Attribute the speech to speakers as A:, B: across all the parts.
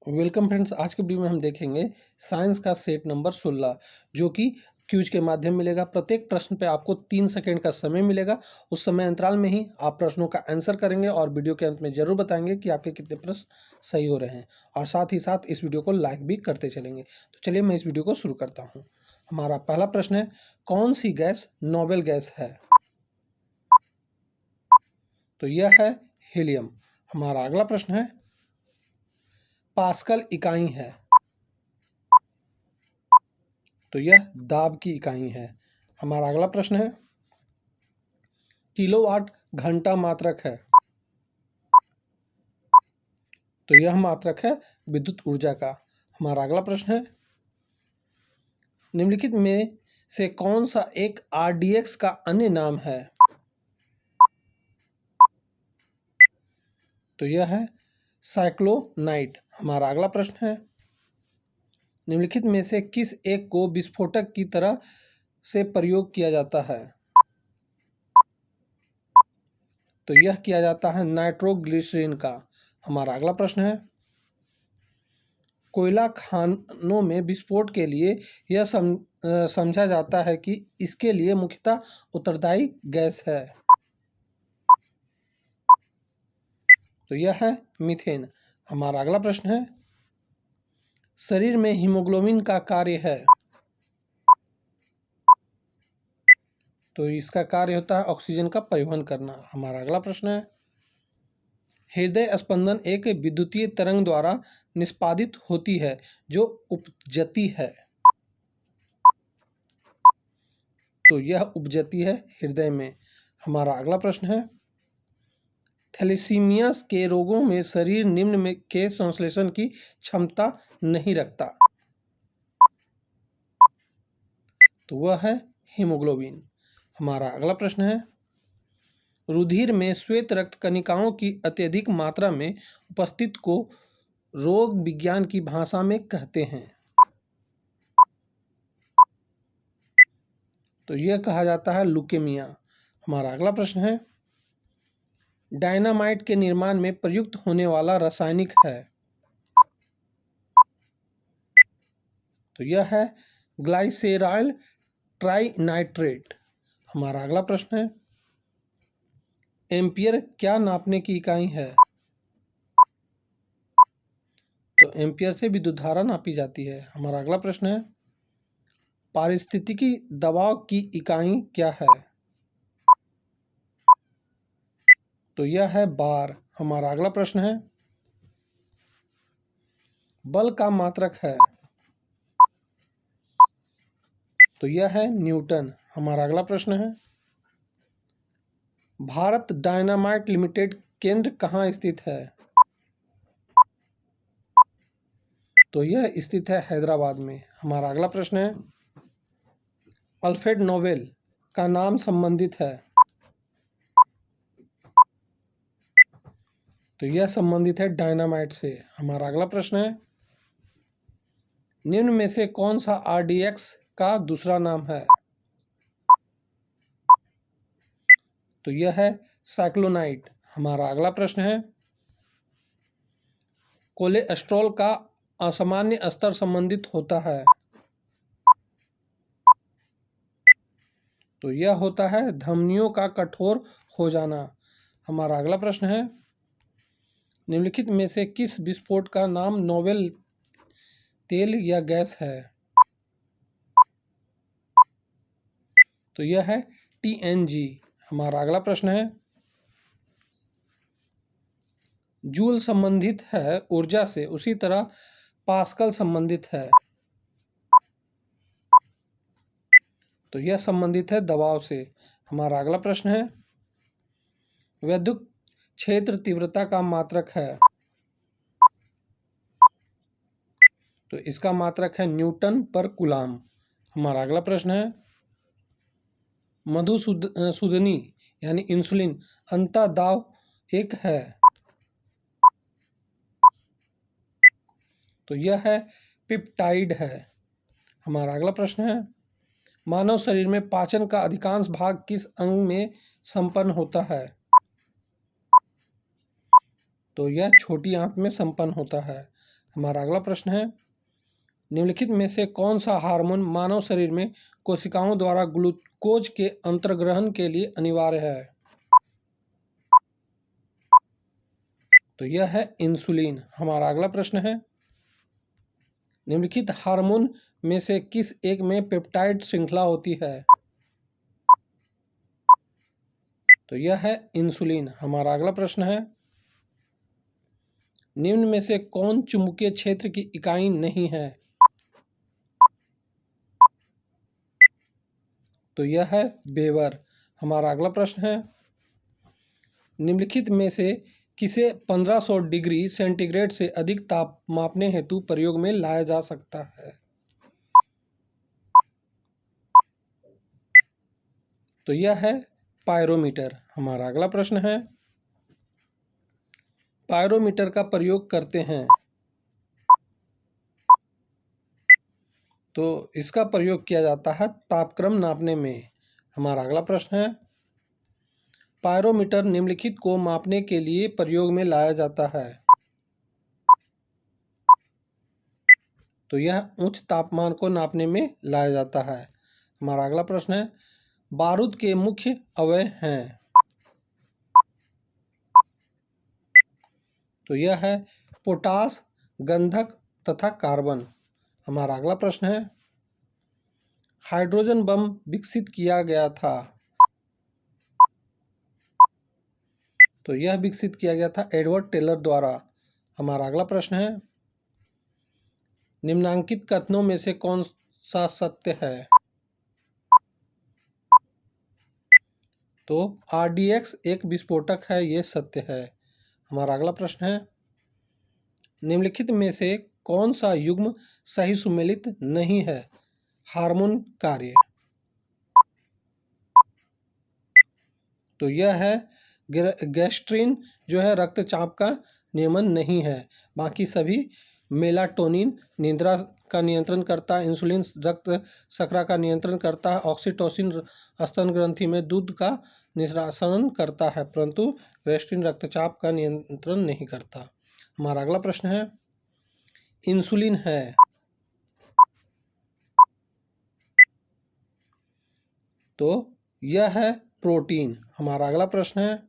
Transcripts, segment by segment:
A: Welcome friends. आज के video में हम देखेंगे साइंस का सेट नंबर 16 जो कि क्यूज के माध्यम मिलेगा। प्रत्येक प्रश्न पे आपको 3 सेकंड का समय मिलेगा। उस समय अंतराल में ही आप प्रश्नों का आंसर करेंगे और वीडियो के अंत में जरूर बताएंगे कि आपके कितने प्रश्न सही हो रहे हैं और साथ ही साथ इस वीडियो को लाइक भी करते चलेंगे। तो चलिए मैं इस वीडियो को शुरू करता हूँ। हमारा पहला प्रश्न है, कौन सी गैस नोबेल गैस है? तो यह है हीलियम। हमारा अगला प्रश्न है, पास्कल इकाई है? तो यह दाब की इकाई है। हमारा अगला प्रश्न है, किलोवाट घंटा मात्रक है? तो यह मात्रक है विद्युत ऊर्जा का। हमारा अगला प्रश्न है, निम्नलिखित में से कौन सा एक आरडीएक्स का अन्य नाम है? तो यह है साइक्लोनाइट। हमारा अगला प्रश्न है, निम्नलिखित में से किस एक को विस्फोटक की तरह से प्रयोग किया जाता है? तो यह किया जाता है नाइट्रोग्लिसरीन का। हमारा अगला प्रश्न है, कोयला खानों में विस्फोट के लिए यह समझा जाता है कि इसके लिए मुख्यतः उत्तरदायी गैस है? तो यह है मीथेन। हमारा अगला प्रश्न है, शरीर में हीमोग्लोबिन का कार्य है? तो इसका कार्य होता है ऑक्सीजन का परिवहन करना। हमारा अगला प्रश्न है, हृदय स्पंदन एक विद्युतीय तरंग द्वारा निष्पादित होती है जो उपजती है? तो यह उपजती है हृदय में। हमारा अगला प्रश्न है, थैलेसीमिया के रोगों में शरीर निम्न में के संश्लेषण की क्षमता नहीं रखता? तो वह है हीमोग्लोबिन। हमारा अगला प्रश्न है, रुधिर में श्वेत रक्त कणिकाओं की अत्यधिक मात्रा में उपस्थिति को रोग विज्ञान की भाषा में कहते हैं? तो यह कहा जाता है लुकेमिया। हमारा अगला प्रश्न है, डायनामाइट के निर्माण में प्रयुक्त होने वाला रासायनिक है? तो यह है ग्लाइसेरॉयल ट्राइनाइट्रेट। हमारा अगला प्रश्न है, एम्पियर क्या नापने की इकाई है? तो एम्पियर से विद्युत धारा नापी जाती है। हमारा अगला प्रश्न है, पारिस्थितिकी दबाव की इकाई क्या है? तो यह है बार। हमारा अगला प्रश्न है, बल का मात्रक है? तो यह है न्यूटन। हमारा अगला प्रश्न है, भारत डायनामाइट लिमिटेड केंद्र कहाँ स्थित है? तो यह स्थित है हैदराबाद में। हमारा अगला प्रश्न है, अल्फ्रेड नोबेल का नाम संबंधित है? तो यह संबंधित है डायनामाइट से। हमारा अगला प्रश्न है, निम्न में से कौन सा आरडीएक्स का दूसरा नाम है? तो यह है साइक्लोनाइट। हमारा अगला प्रश्न है, कोलेस्ट्रॉल का असामान्य स्तर संबंधित होता है? तो यह होता है धमनियों का कठोर हो जाना। हमारा अगला प्रश्न है, निम्नलिखित में से किस विस्फोट का नाम नोबेल तेल या गैस है? तो यह है टीएनजी। हमारा अगला प्रश्न है, जूल संबंधित है ऊर्जा से, उसी तरह पास्कल संबंधित है? तो यह संबंधित है दबाव से। हमारा अगला प्रश्न है, विद्युत क्षेत्र तीव्रता का मात्रक है? तो इसका मात्रक है न्यूटन पर कूलाम। हमारा अगला प्रश्न है, मधुसूदनी यानी इंसुलिन अंतः दाब एक है? तो यह है पेप्टाइड है। हमारा अगला प्रश्न है, मानव शरीर में पाचन का अधिकांश भाग किस अंग में संपन्न होता है? तो यह छोटी आंत में संपन्न होता है। हमारा अगला प्रश्न है, निम्नलिखित में से कौन सा हार्मोन मानव शरीर में कोशिकाओं द्वारा ग्लूकोज के अंतर्ग्रहण के लिए अनिवार्य है? तो यह है इंसुलिन। हमारा अगला प्रश्न है, निम्नलिखित हार्मोन में से किस एक में पेप्टाइड श्रृंखला होती है? तो यह है इंसुलिन। हमारा अगला प्रश्न है, निम्न में से कौन चुंबकीय क्षेत्र की इकाई नहीं है? तो यह है वेबर। हमारा अगला प्रश्न है, निम्नलिखित में से किसे 1500 डिग्री सेंटीग्रेड से अधिक ताप मापने हेतु प्रयोग में लाया जा सकता है? तो यह है पायरोमीटर। हमारा अगला प्रश्न है, पायरोमीटर का प्रयोग करते हैं तो इसका प्रयोग किया जाता है तापक्रम नापने में। हमारा अगला प्रश्न है, पायरोमीटर निम्नलिखित को मापने के लिए प्रयोग में लाया जाता है? तो यह उच्च तापमान को नापने में लाया जाता है। हमारा अगला प्रश्न है, बारूद के मुख्य अवयव हैं? तो यह है पोटास, गंधक तथा कार्बन। हमारा अगला प्रश्न है, हाइड्रोजन बम विकसित किया गया था? तो यह विकसित किया गया था एडवर्ड टेलर द्वारा। हमारा अगला प्रश्न है, निम्नांकित कथनों में से कौन सा सत्य है? तो RDX एक विस्फोटक है, यह सत्य है। हमारा अगला प्रश्न है, निम्नलिखित में से कौन सा युग्म सही सुमेलित नहीं है? हार्मोन कार्य। तो यह है गैस्ट्रिन, जो है रक्तचाप का नियमन नहीं है। बाकी सभी, मेलाटोनिन निद्रा का नियंत्रण करता है, इंसुलिन रक्त शर्करा का नियंत्रण करता है, ऑक्सीटोसिन स्तन ग्रंथि में दूध का निष्कासन करता है, परंतु गैस्ट्रिन रक्तचाप का नियंत्रण नहीं करता। हमारा अगला प्रश्न है, इंसुलिन है? तो यह है प्रोटीन। हमारा अगला प्रश्न है,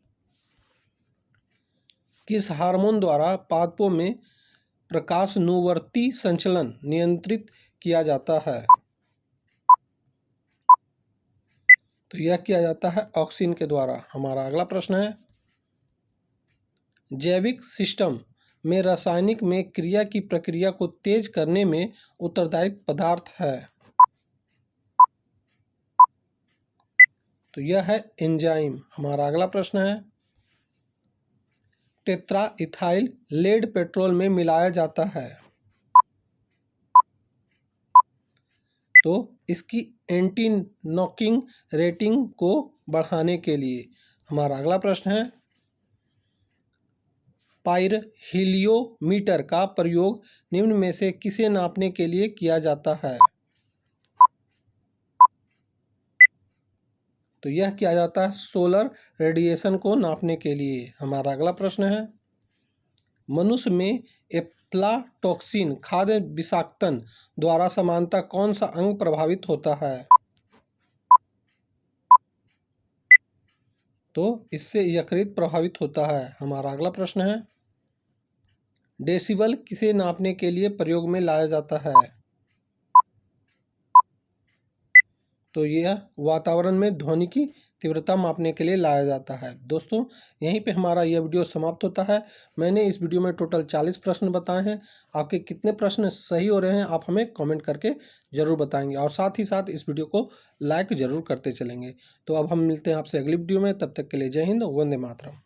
A: किस हार्मोन द्वारा पादपों में प्रकाशनुवर्ती संचलन नियंत्रित किया जाता है? तो यह किया जाता है ऑक्सिन के द्वारा। हमारा अगला प्रश्न है, जैविक सिस्टम में रासायनिक में क्रिया की प्रक्रिया को तेज करने में उत्तरदायी पदार्थ है? तो यह है एंजाइम। हमारा अगला प्रश्न है, टेट्रा इथाइल लेड पेट्रोल में मिलाया जाता है? तो इसकी एंटी नॉकिंग रेटिंग को बढ़ाने के लिए। हमारा अगला प्रश्न है, पाइरहीलियोमीटर का प्रयोग निम्न में से किसे नापने के लिए किया जाता है? तो यह किया जाता है सोलर रेडिएशन को नापने के लिए। हमारा अगला प्रश्न है, मनुष्य में एफ्लाटॉक्सिन खाद्य विषाक्तन द्वारा सामान्यतः कौन सा अंग प्रभावित होता है? तो इससे यकृत प्रभावित होता है। हमारा अगला प्रश्न है, डेसिबल किसे नापने के लिए प्रयोग में लाया जाता है? तो यह वातावरण में ध्वनि की तीव्रता मापने के लिए लाया जाता है। दोस्तों, यहीं पे हमारा यह वीडियो समाप्त होता है। मैंने इस वीडियो में टोटल 40 प्रश्न बताए हैं। आपके कितने प्रश्न सही हो रहे हैं आप हमें कमेंट करके ज़रूर बताएंगे, और साथ ही साथ इस वीडियो को लाइक ज़रूर करते चलेंगे। तो अब हम मिलते हैं आपसे अगली वीडियो में, तब तक के लिए जय हिंद, वंदे मातरम।